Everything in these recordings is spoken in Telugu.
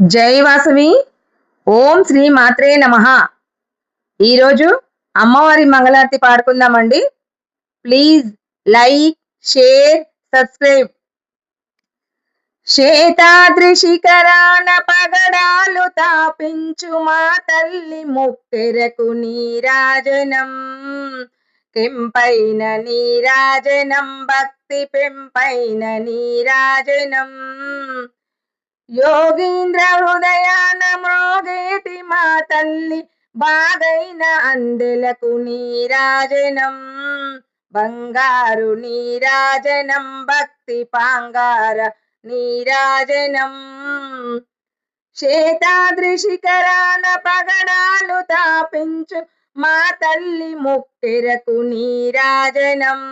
జై వాసవి. ఓం శ్రీ మాత్రే నమః. ఈరోజు అమ్మవారి మంగళారతి పాడుకుందామండి. Please like, share, subscribe. శేతాద్రి శిఖరాన పగడాలు తాపించు మా తల్లి ముక్కెరకు నీరాజనం. కెంపైన నీరాజనం, భక్తి పెంపైన నీరాజనం. యోగీంద్ర హృదయాన మ్రోగేటి మా తల్లి బాగైన అందెలకు నీరాజనం. బంగారు నీరాజనం, భక్తి పాంగార నీరాజనం. శేతాద్రి శిఖరాన పగడాలు తాపించు మా తల్లి ముక్కెరకు నీరాజనం.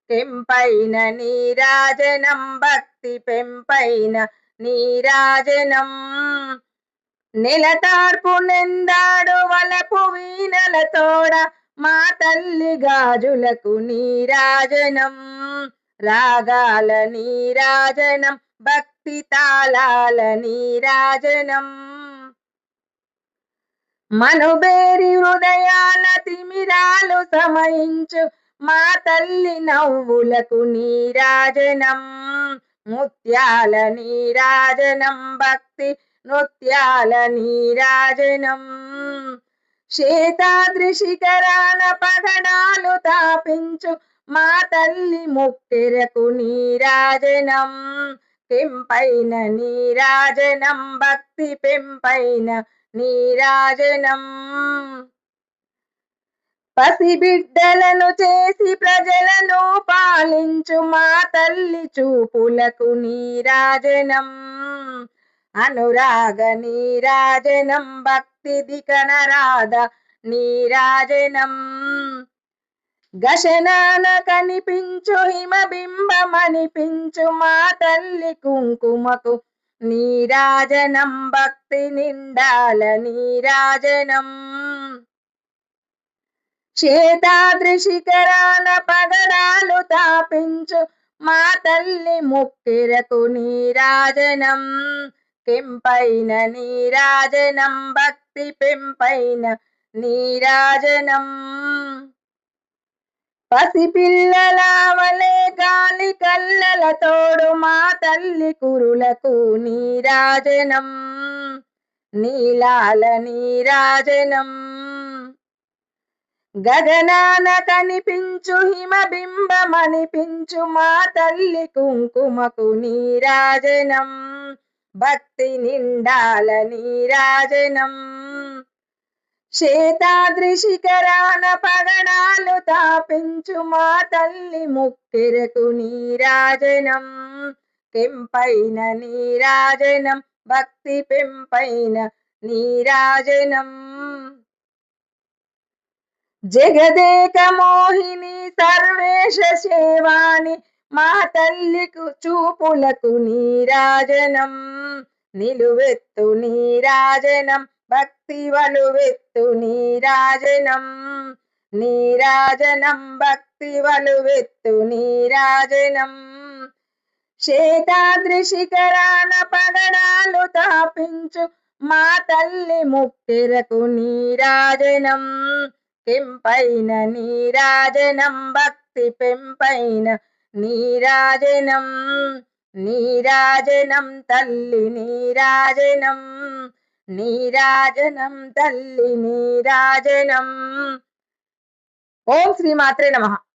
కెంపైన నీరాజనం, భక్తి పెంపైన నీరాజనం. నెలతార్పు నెందాడు వలపు వీణల తోడ మా తల్లి గాజులకు నీరాజనం. రాగాల నీరాజనం, భక్తి తాళాల నీరాజనం. మనుబేరి హృదయాల తిమిరాలు సమయించు మా తల్లి నవ్వులకు నీరాజనం. ముత్యాల నీరాజనం, భక్తి నృత్యాల నీరాజనం. శేతాద్రి శిఖరాన పగడాలు తాపించు మా తల్లి ముక్కెరకు నీరాజనం. పెంపైన నీరాజనం, భక్తి పెంపైన నీరాజనం. పసిబిడ్డలను చేసి ప్రజలను పాలించు మా తల్లి చూపులకు నీరాజనం. అనురాగ నీరాజనం, భక్తి దికనరాధ నీరాజనం. గశనాన కనిపించు హిమబింబమనిపించు మా తల్లి కుంకుమకు నీరాజనం. భక్తి నిండాల నీరాజనం. శేతాద్రి శిఖరాన పగడాలు తాపించు మా తల్లి ముక్కెరకు నీరాజనం. కెంపైన నీరాజనం, భక్తి పెంపైన నీరాజనం. పసిపిల్లల వలె గాలి కళ్ళల తోడు మా తల్లి కురులకు నీరాజనం. నీలాల నీరాజనం. గగనాన కనిపించు హిమబింబమనిపించు మా తల్లి కుంకుమకు నీరాజనం. భక్తి నిండాల నీరాజనం. శేతాద్రి శిఖరాన పగడాలు తాపించు మా తల్లి ముక్కెరకు నీరాజనం. కెంపైన నీరాజనం, భక్తి పెంపైన నీరాజనం. జగదేక మోహిని సర్వేశ సేవాని మా తల్లికు చూపులకు నీరాజనం. నిలువెత్తు నీరాజనం, భక్తి వలువెత్తు నీరాజనం. నీరాజనం, భక్తి వలువెత్తు నీరాజనం. శేతాద్రి శిఖరాన పగడాలు తాపించు మా తల్లి ముక్కెరకు నీరాజనం. కెంపైన నీరాజనం, భక్తి పెంపైన నీరాజనం. నీరాజనం తల్లి నీరాజనం. నీరాజనం తల్లి నీరాజనం. ఓం శ్రీ మాత్రే నమః.